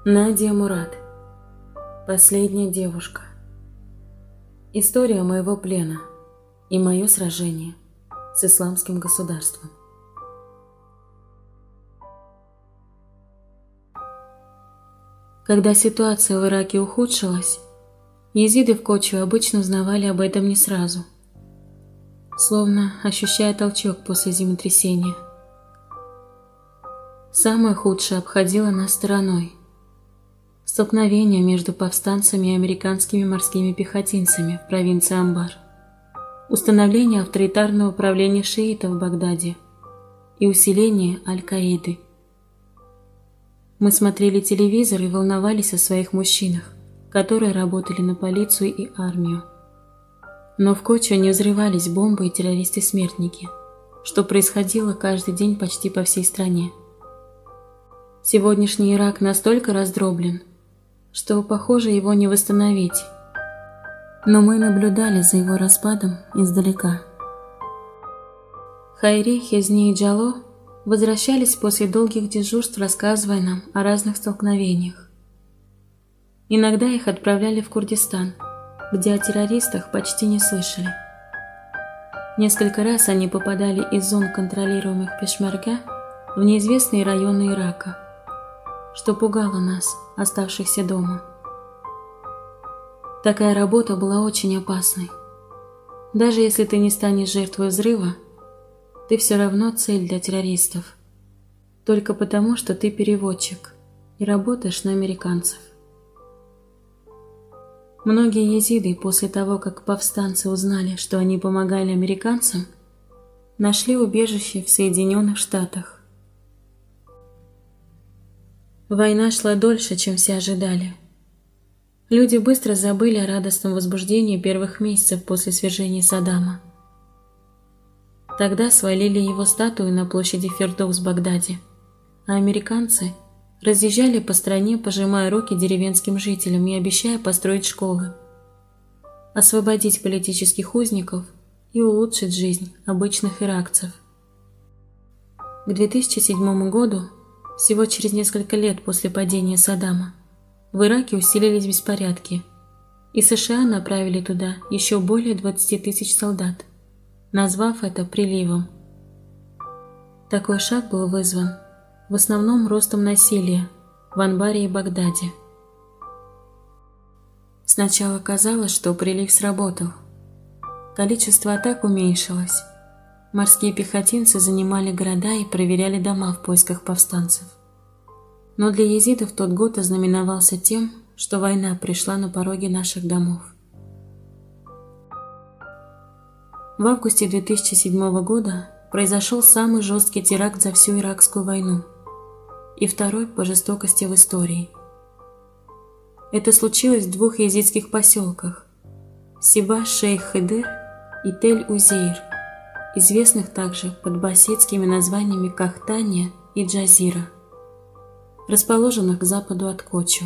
Надия Мурад. Последняя девушка. История моего плена и мое сражение с исламским государством. Когда ситуация в Ираке ухудшилась, езиды в Кочу обычно узнавали об этом не сразу, словно ощущая толчок после землетрясения. Самое худшее обходило нас стороной. Столкновение между повстанцами и американскими морскими пехотинцами в провинции Амбар, установление авторитарного правления шиитов в Багдаде и усиление Аль-Каиды. Мы смотрели телевизор и волновались о своих мужчинах, которые работали на полицию и армию. Но в Кочу не взрывались бомбы и террористы-смертники, что происходило каждый день почти по всей стране. Сегодняшний Ирак настолько раздроблен, что, похоже, его не восстановить. Но мы наблюдали за его распадом издалека. Хайри, Хезни и Джало возвращались после долгих дежурств, рассказывая нам о разных столкновениях. Иногда их отправляли в Курдистан, где о террористах почти не слышали. Несколько раз они попадали из зон, контролируемых Пешмерга, в неизвестные районы Ирака, что пугало нас, оставшихся дома. Такая работа была очень опасной. Даже если ты не станешь жертвой взрыва, ты все равно цель для террористов, только потому, что ты переводчик и работаешь на американцев. Многие езиды после того, как повстанцы узнали, что они помогали американцам, нашли убежище в Соединенных Штатах. Война шла дольше, чем все ожидали. Люди быстро забыли о радостном возбуждении первых месяцев после свержения Саддама. Тогда свалили его статую на площади Фердоус в Багдаде, а американцы разъезжали по стране, пожимая руки деревенским жителям и обещая построить школы, освободить политических узников и улучшить жизнь обычных иракцев. К 2007 году, всего через несколько лет после падения Саддама, в Ираке усилились беспорядки, и США направили туда еще более 20 тысяч солдат, назвав это приливом. Такой шаг был вызван в основном ростом насилия в Анбаре и Багдаде. Сначала казалось, что прилив сработал. Количество атак уменьшилось. Морские пехотинцы занимали города и проверяли дома в поисках повстанцев. Но для езидов тот год ознаменовался тем, что война пришла на пороге наших домов. В августе 2007 года произошел самый жесткий теракт за всю иракскую войну и второй по жестокости в истории. Это случилось в двух езидских поселках – Сиба-Шейх-Хидыр и Тель-Узейр, известных также под басидскими названиями Кахтания и Джазира, расположенных к западу от Кочу.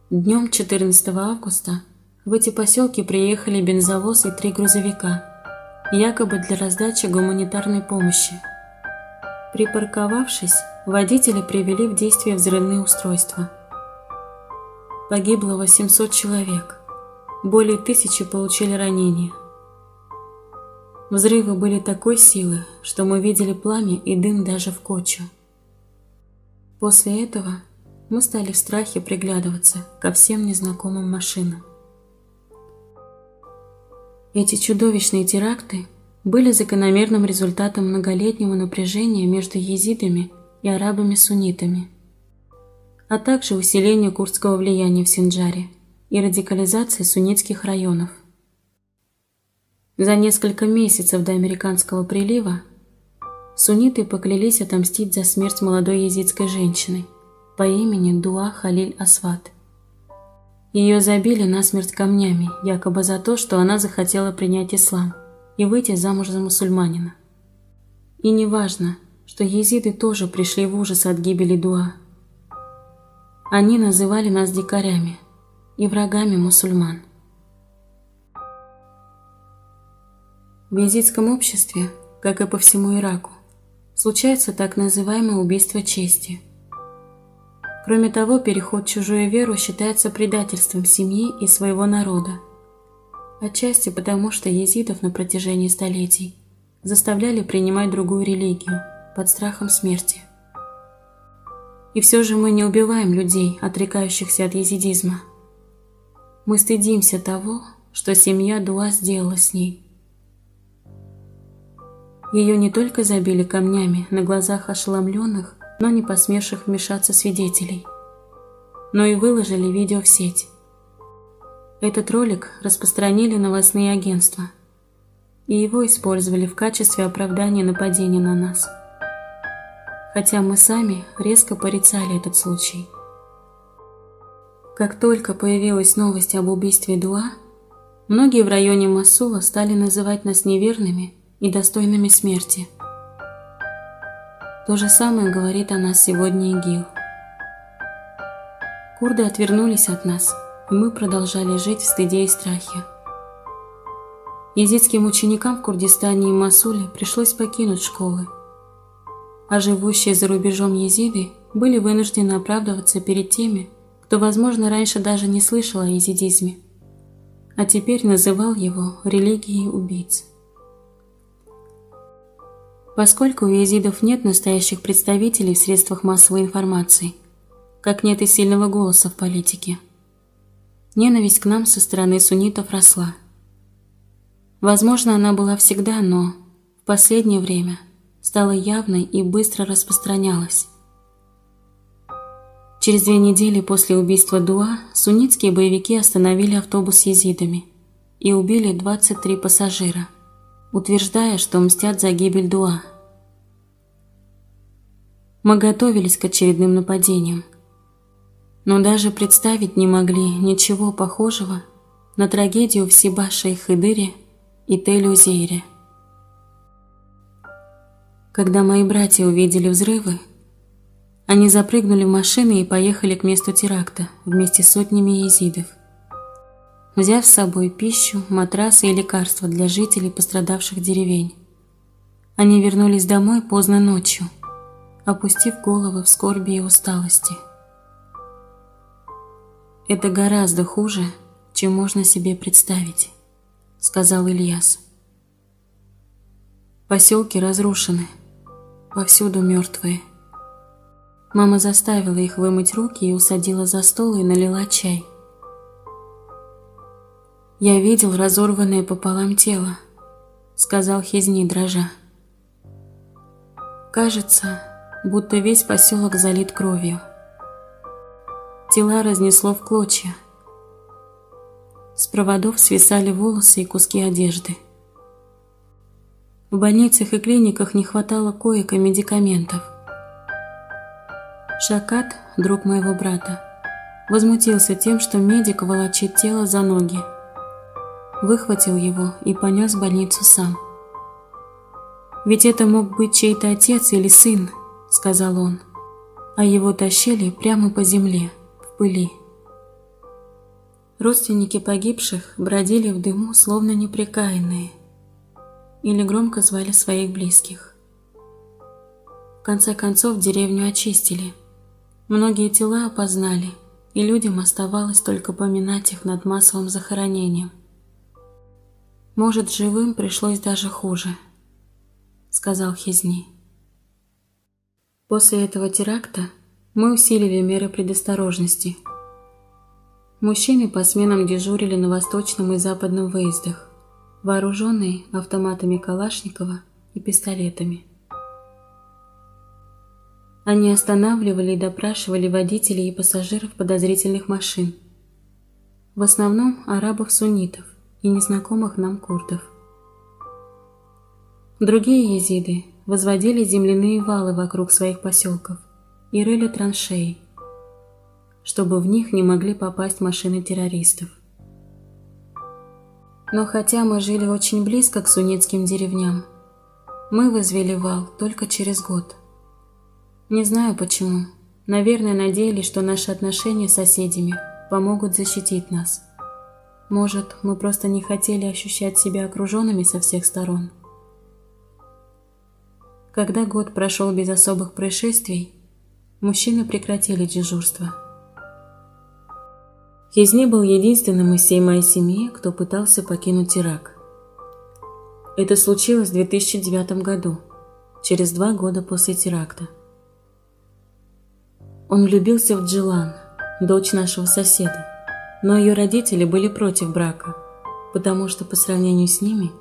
Днем 14 августа в эти поселки приехали бензовоз и 3 грузовика, якобы для раздачи гуманитарной помощи. Припарковавшись, водители привели в действие взрывные устройства. Погибло 800 человек, более 1000 получили ранения. Взрывы были такой силы, что мы видели пламя и дым даже в Кочу. После этого мы стали в страхе приглядываться ко всем незнакомым машинам. Эти чудовищные теракты были закономерным результатом многолетнего напряжения между езидами и арабами-суннитами, а также усиления курдского влияния в Синджаре и радикализации суннитских районов. За несколько месяцев до американского прилива сунниты поклялись отомстить за смерть молодой езидской женщины по имени Дуа Халиль Асват. Ее забили насмерть камнями, якобы за то, что она захотела принять ислам и выйти замуж за мусульманина. И не важно, что езиды тоже пришли в ужас от гибели Дуа. Они называли нас дикарями и врагами мусульман. В езидском обществе, как и по всему Ираку, случаются так называемые убийства чести. Кроме того, переход в чужую веру считается предательством семьи и своего народа. Отчасти потому, что езидов на протяжении столетий заставляли принимать другую религию под страхом смерти. И все же мы не убиваем людей, отрекающихся от езидизма. Мы стыдимся того, что семья Дуа сделала с ней. Ее не только забили камнями на глазах ошеломленных, но не посмевших вмешаться свидетелей, но и выложили видео в сеть. Этот ролик распространили новостные агентства, и его использовали в качестве оправдания нападения на нас. Хотя мы сами резко порицали этот случай. Как только появилась новость об убийстве Дуа, многие в районе Мосула стали называть нас неверными и достойными смерти. То же самое говорит о нас сегодня ИГИЛ. Курды отвернулись от нас, и мы продолжали жить в стыде и страхе. Езидским ученикам в Курдистане и Мосуле пришлось покинуть школы, а живущие за рубежом езиды были вынуждены оправдываться перед теми, кто, возможно, раньше даже не слышал о езидизме, а теперь называл его религией убийц. Поскольку у езидов нет настоящих представителей в средствах массовой информации, как нет и сильного голоса в политике, ненависть к нам со стороны суннитов росла. Возможно, она была всегда, но в последнее время стала явной и быстро распространялась. Через 2 недели после убийства Дуа суннитские боевики остановили автобус с езидами и убили 23 пассажира, утверждая, что мстят за гибель Дуа. Мы готовились к очередным нападениям, но даже представить не могли ничего похожего на трагедию в Сибаше и Хыдыре и Тель-Узейре. Когда мои братья увидели взрывы, они запрыгнули в машины и поехали к месту теракта вместе с сотнями езидов, взяв с собой пищу, матрасы и лекарства для жителей пострадавших деревень. Они вернулись домой поздно ночью, опустив головы в скорби и усталости. «Это гораздо хуже, чем можно себе представить», — сказал Ильяс. «Поселки разрушены, повсюду мертвые. Мама заставила их вымыть руки и усадила за стол и налила чай. «Я видел разорванное пополам тело», — сказал Хизни, дрожа. «Кажется, будто весь поселок залит кровью. Тела разнесло в клочья. С проводов свисали волосы и куски одежды. В больницах и клиниках не хватало коек и медикаментов. Шакат, друг моего брата, возмутился тем, что медик волочит тело за ноги. Выхватил его и понес в больницу сам. «Ведь это мог быть чей-то отец или сын», — сказал он, а его тащили прямо по земле, в пыли. Родственники погибших бродили в дыму, словно непрекаянные, или громко звали своих близких. В конце концов деревню очистили. Многие тела опознали, и людям оставалось только поминать их над массовым захоронением. «Может, живым пришлось даже хуже», — сказал Хизни. После этого теракта мы усилили меры предосторожности. Мужчины по сменам дежурили на восточном и западном выездах, вооруженные автоматами Калашникова и пистолетами. Они останавливали и допрашивали водителей и пассажиров подозрительных машин, в основном арабов-суннитов и незнакомых нам курдов. Другие езиды возводили земляные валы вокруг своих поселков и рыли траншеи, чтобы в них не могли попасть машины террористов. Но хотя мы жили очень близко к суннитским деревням, мы возвели вал только через год. Не знаю почему. Наверное, надеялись, что наши отношения с соседями помогут защитить нас. Может, мы просто не хотели ощущать себя окруженными со всех сторон. Когда год прошел без особых происшествий, мужчины прекратили дежурство. Хизни был единственным из всей моей семьи, кто пытался покинуть Ирак. Это случилось в 2009 году, через 2 года после теракта. Он влюбился в Джилан, дочь нашего соседа, но ее родители были против брака, потому что по сравнению с ними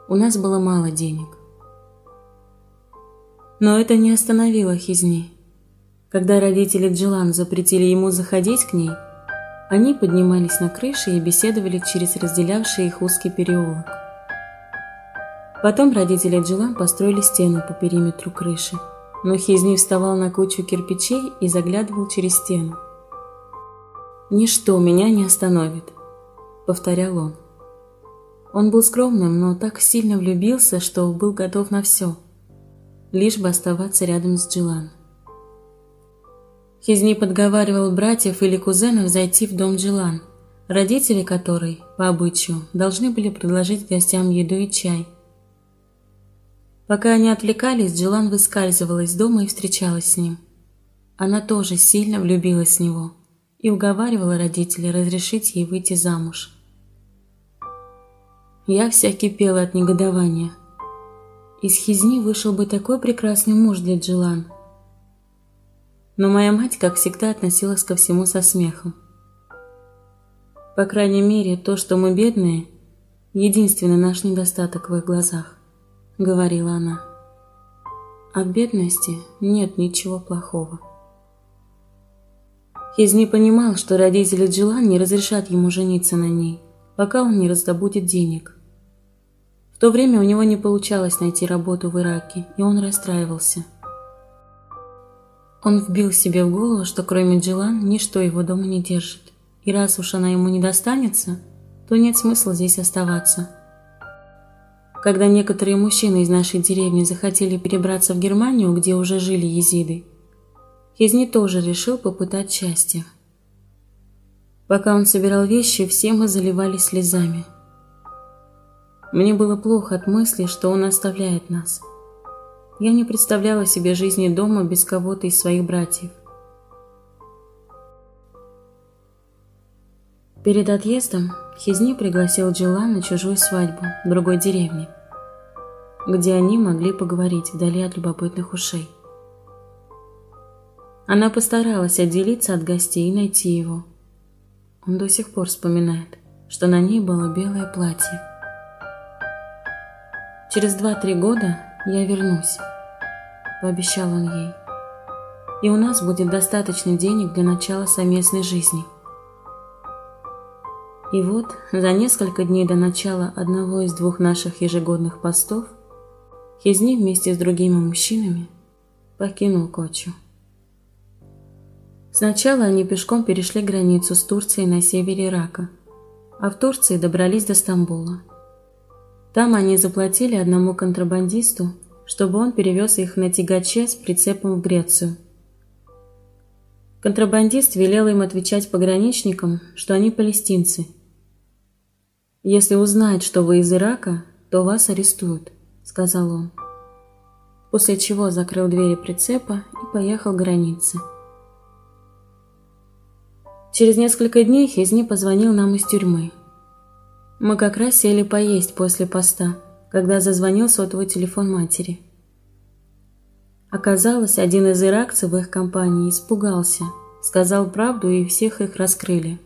у нас было мало денег. Но это не остановило Хизни. Когда родители Джилан запретили ему заходить к ней, они поднимались на крыши и беседовали через разделявший их узкий переулок. Потом родители Джилан построили стену по периметру крыши, но Хизни вставал на кучу кирпичей и заглядывал через стену. «Ничто меня не остановит», — повторял он. Он был скромным, но так сильно влюбился, что был готов на все, лишь бы оставаться рядом с Джилан. Хизни подговаривал братьев или кузенов зайти в дом Джилан, родители которой, по обычаю, должны были предложить гостям еду и чай. Пока они отвлекались, Джилан выскальзывала из дома и встречалась с ним. Она тоже сильно влюбилась в него и уговаривала родителей разрешить ей выйти замуж. Я вся кипела от негодования. Из Хизни вышел бы такой прекрасный муж для Джилан. Но моя мать, как всегда, относилась ко всему со смехом. По крайней мере, то, что мы бедные, единственный наш недостаток в их глазах, говорила она. А в бедности нет ничего плохого. Хизни понимал, что родители Джилан не разрешат ему жениться на ней, пока он не раздобудет денег. В то время у него не получалось найти работу в Ираке, и он расстраивался. Он вбил себе в голову, что кроме Джилан ничто его дома не держит, и раз уж она ему не достанется, то нет смысла здесь оставаться. Когда некоторые мужчины из нашей деревни захотели перебраться в Германию, где уже жили езиды, Хизни тоже решил попытать счастье. Пока он собирал вещи, все мы заливались слезами. Мне было плохо от мысли, что он оставляет нас. Я не представляла себе жизни дома без кого-то из своих братьев. Перед отъездом Хизни пригласил Джилан на чужую свадьбу в другой деревне, где они могли поговорить вдали от любопытных ушей. Она постаралась отделиться от гостей и найти его. Он до сих пор вспоминает, что на ней было белое платье. «Через 2-3 года я вернусь», — пообещал он ей, «и у нас будет достаточно денег для начала совместной жизни». И вот, за несколько дней до начала одного из 2 наших ежегодных постов, Хизни вместе с другими мужчинами покинул Кочу. Сначала они пешком перешли границу с Турцией на севере Ирака, а в Турции добрались до Стамбула. Там они заплатили одному контрабандисту, чтобы он перевез их на тягаче с прицепом в Грецию. Контрабандист велел им отвечать пограничникам, что они палестинцы. «Если узнают, что вы из Ирака, то вас арестуют», — сказал он. После чего закрыл двери прицепа и поехал к границе. Через несколько дней Хизни позвонил нам из тюрьмы. Мы как раз сели поесть после поста, когда зазвонил сотовый телефон матери. Оказалось, один из иракцев в их компании испугался, сказал правду и всех их раскрыли.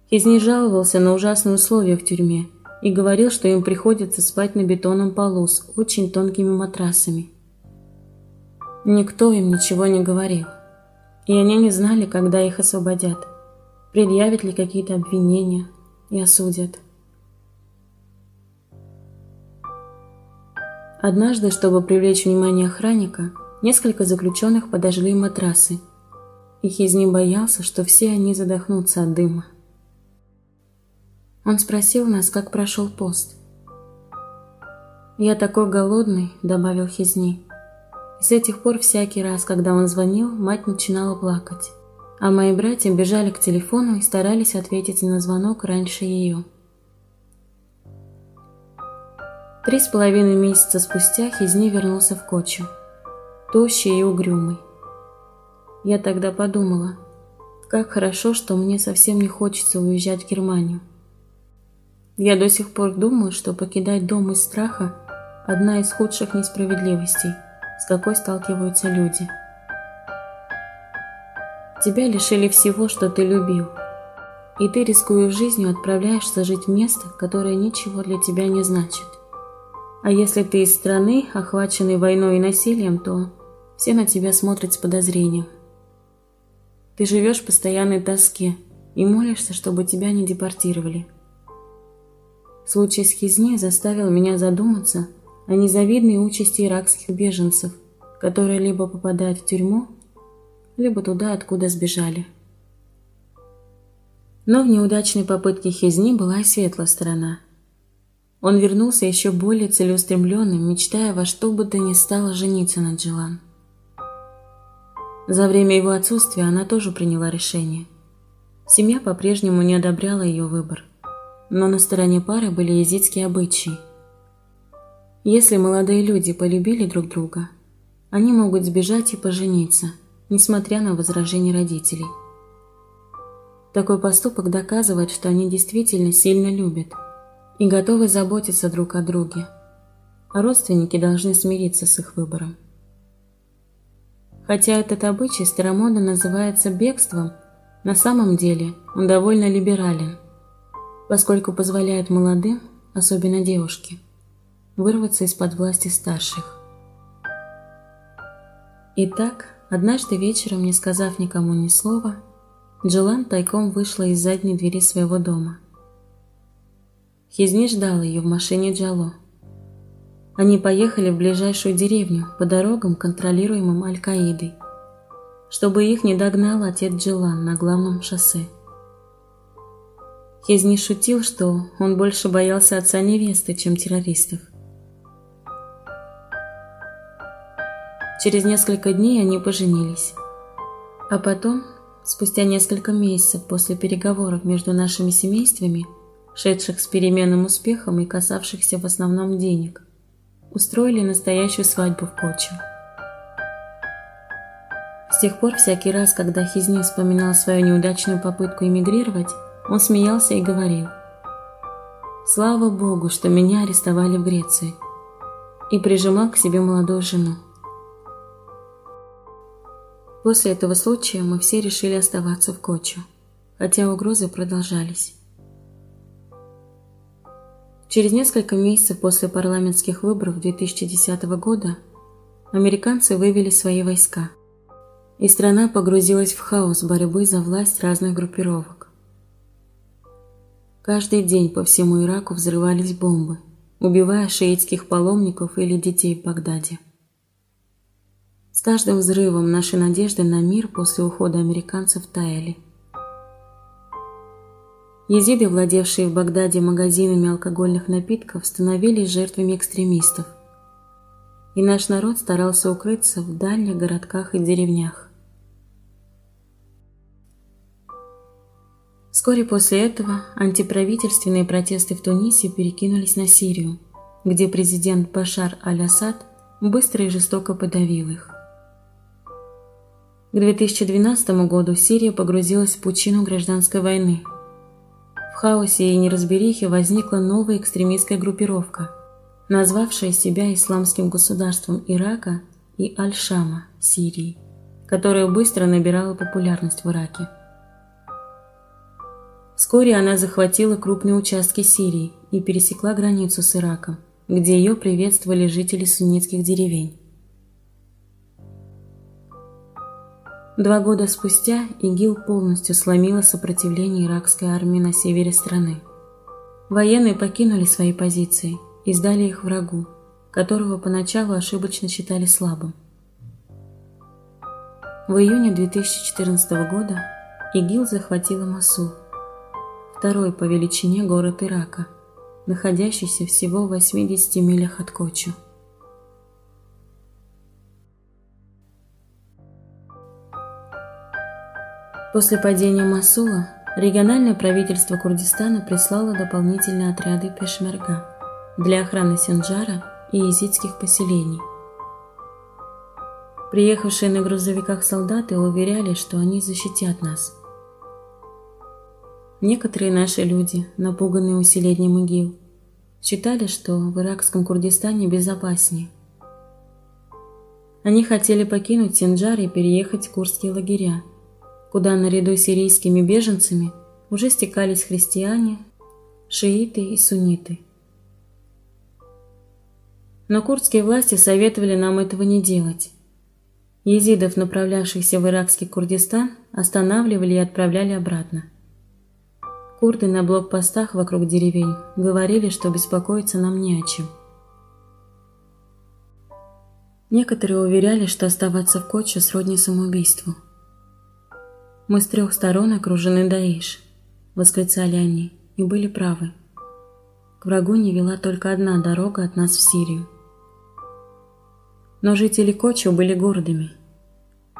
Хизни жаловался на ужасные условия в тюрьме и говорил, что им приходится спать на бетонном полу с очень тонкими матрасами. Никто им ничего не говорил, и они не знали, когда их освободят, предъявят ли какие-то обвинения и осудят. Однажды, чтобы привлечь внимание охранника, несколько заключенных подожгли матрасы, и Хизни боялся, что все они задохнутся от дыма. Он спросил нас, как прошел пост. «Я такой голодный», — добавил Хизни. И с этих пор всякий раз, когда он звонил, мать начинала плакать, а мои братья бежали к телефону и старались ответить на звонок раньше ее. 3,5 месяца спустя Хизни вернулся в Кочу, тощий и угрюмый, Я тогда подумала, как хорошо, что мне совсем не хочется уезжать в Германию. Я до сих пор думаю, что покидать дом из страха – одна из худших несправедливостей, с какой сталкиваются люди. Тебя лишили всего, что ты любил, и ты, рискуя жизнью, отправляешься жить в место, которое ничего для тебя не значит. А если ты из страны, охваченной войной и насилием, то все на тебя смотрят с подозрением. Ты живешь в постоянной тоске и молишься, чтобы тебя не депортировали. Случай с Хизни заставил меня задуматься о незавидной участи иракских беженцев, которые либо попадают в тюрьму, либо туда, откуда сбежали. Но в неудачной попытке Хизни была и светлая сторона. Он вернулся еще более целеустремленным, мечтая во что бы то ни стало жениться на Джилан. За время его отсутствия она тоже приняла решение. Семья по-прежнему не одобряла ее выбор, но на стороне пары были езидские обычаи. Если молодые люди полюбили друг друга, они могут сбежать и пожениться, несмотря на возражения родителей. Такой поступок доказывает, что они действительно сильно любят и готовы заботиться друг о друге, а родственники должны смириться с их выбором. Хотя этот обычай старомодно называется бегством, на самом деле он довольно либерален, поскольку позволяет молодым, особенно девушке, вырваться из-под власти старших. Итак, однажды вечером, не сказав никому ни слова, Джилан тайком вышла из задней двери своего дома. Хизни ждал ее в машине Джало. Они поехали в ближайшую деревню по дорогам, контролируемым Аль-Каидой, чтобы их не догнал отец Джилан на главном шоссе. Хизни шутил, что он больше боялся отца невесты, чем террористов. Через несколько дней они поженились. А потом, спустя несколько месяцев после переговоров между нашими семействами, шедших с переменным успехом и касавшихся в основном денег, устроили настоящую свадьбу в Коччо. С тех пор всякий раз, когда Хизни вспоминал свою неудачную попытку эмигрировать, он смеялся и говорил: «Слава Богу, что меня арестовали в Греции», и прижимал к себе молодую жену. После этого случая мы все решили оставаться в Коччо, хотя угрозы продолжались. Через несколько месяцев после парламентских выборов 2010 года американцы вывели свои войска, и страна погрузилась в хаос борьбы за власть разных группировок. Каждый день по всему Ираку взрывались бомбы, убивая шиитских паломников или детей в Багдаде. С каждым взрывом наши надежды на мир после ухода американцев таяли. Езиды, владевшие в Багдаде магазинами алкогольных напитков, становились жертвами экстремистов, и наш народ старался укрыться в дальних городках и деревнях. Вскоре после этого антиправительственные протесты в Тунисе перекинулись на Сирию, где президент Башар аль-Асад быстро и жестоко подавил их. К 2012 году Сирия погрузилась в пучину гражданской войны. В хаосе и неразберихе возникла новая экстремистская группировка, назвавшая себя Исламским государством Ирака и Аль-Шама, Сирии, которая быстро набирала популярность в Ираке. Вскоре она захватила крупные участки Сирии и пересекла границу с Ираком, где ее приветствовали жители суннитских деревень. 2 года спустя ИГИЛ полностью сломила сопротивление иракской армии на севере страны. Военные покинули свои позиции и сдали их врагу, которого поначалу ошибочно считали слабым. В июне 2014 года ИГИЛ захватила Мосул, второй по величине город Ирака, находящийся всего в 80 милях от Коччо. После падения Мосула региональное правительство Курдистана прислало дополнительные отряды пешмерга для охраны Синджара и езидских поселений. Приехавшие на грузовиках солдаты уверяли, что они защитят нас. Некоторые наши люди, напуганные усилением ИГИЛ, считали, что в иракском Курдистане безопаснее. Они хотели покинуть Синджар и переехать в курдские лагеря, куда наряду с сирийскими беженцами уже стекались христиане, шииты и сунниты. Но курдские власти советовали нам этого не делать. Езидов, направлявшихся в иракский Курдистан, останавливали и отправляли обратно. Курды на блокпостах вокруг деревень говорили, что беспокоиться нам не о чем. Некоторые уверяли, что оставаться в Коччо сродни самоубийству. «Мы с 3 сторон окружены Даиш», — восклицали они, и были правы. К врагу не вела только одна дорога от нас в Сирию. Но жители Коччо были гордыми.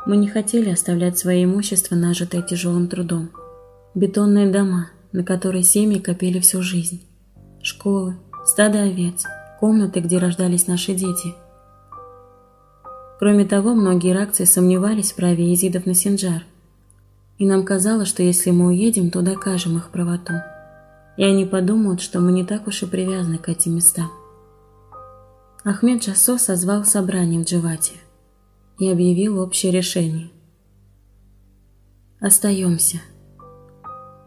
Мы не хотели оставлять свое имущество, нажитое тяжелым трудом. Бетонные дома, на которые семьи копили всю жизнь. Школы, стадо овец, комнаты, где рождались наши дети. Кроме того, многие иракцы сомневались в праве езидов на Синджар. И нам казалось, что если мы уедем, то докажем их правоту. И они подумают, что мы не так уж и привязаны к этим местам. Ахмед Джассо созвал собрание в Джавате и объявил общее решение. Остаемся.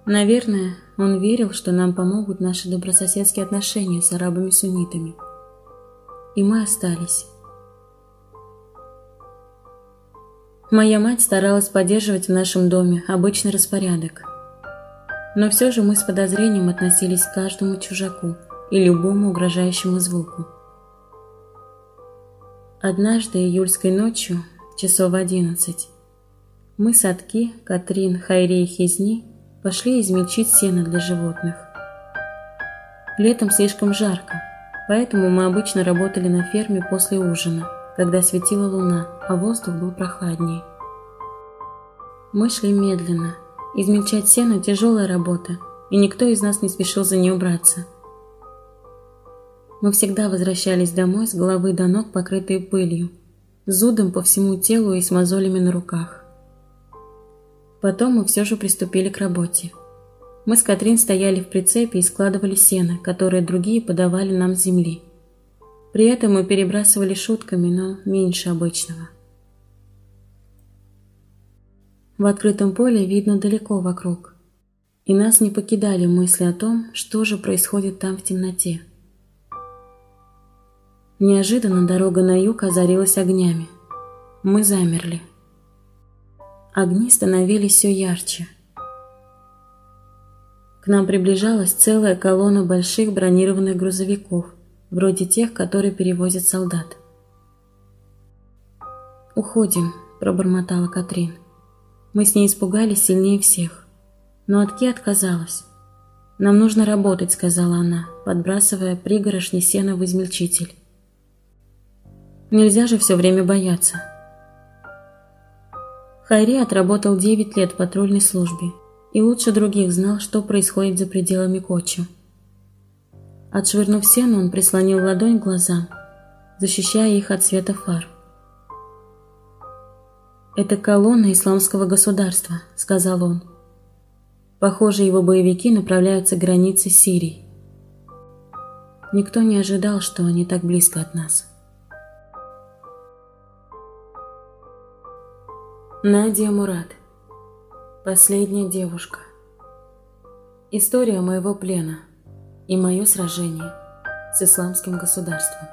Наверное, он верил, что нам помогут наши добрососедские отношения с арабами-суннитами. И мы остались. Моя мать старалась поддерживать в нашем доме обычный распорядок. Но все же мы с подозрением относились к каждому чужаку и любому угрожающему звуку. Однажды июльской ночью, часов 11, мы с Атки, Катрин, Хайри и Хизни пошли измельчить сено для животных. Летом слишком жарко, поэтому мы обычно работали на ферме после ужина, когда светила луна, а воздух был прохладнее. Мы шли медленно. Измельчать сено – тяжелая работа, и никто из нас не спешил за нее браться. Мы всегда возвращались домой с головы до ног, покрытые пылью, с зудом по всему телу и с мозолями на руках. Потом мы все же приступили к работе. Мы с Катрин стояли в прицепе и складывали сено, которое другие подавали нам с земли. При этом мы перебрасывали шутками, но меньше обычного. В открытом поле видно далеко вокруг, и нас не покидали мысли о том, что же происходит там в темноте. Неожиданно дорога на юг озарилась огнями. Мы замерли. Огни становились все ярче. К нам приближалась целая колонна больших бронированных грузовиков, вроде тех, которые перевозят солдат. «Уходим», – пробормотала Катрин. Мы с ней испугались сильнее всех. Но Атки отказалась. «Нам нужно работать», – сказала она, подбрасывая пригорошни сена в измельчитель. «Нельзя же все время бояться». Хайри отработал 9 лет в патрульной службе и лучше других знал, что происходит за пределами Коччо. Отшвырнув сено, он прислонил ладонь к глазам, защищая их от света фар. «Это колонна исламского государства», — сказал он. «Похоже, его боевики направляются к границе Сирии. Никто не ожидал, что они так близко от нас». Надия Мурад. Последняя девушка. История моего плена и мое сражение с исламским государством.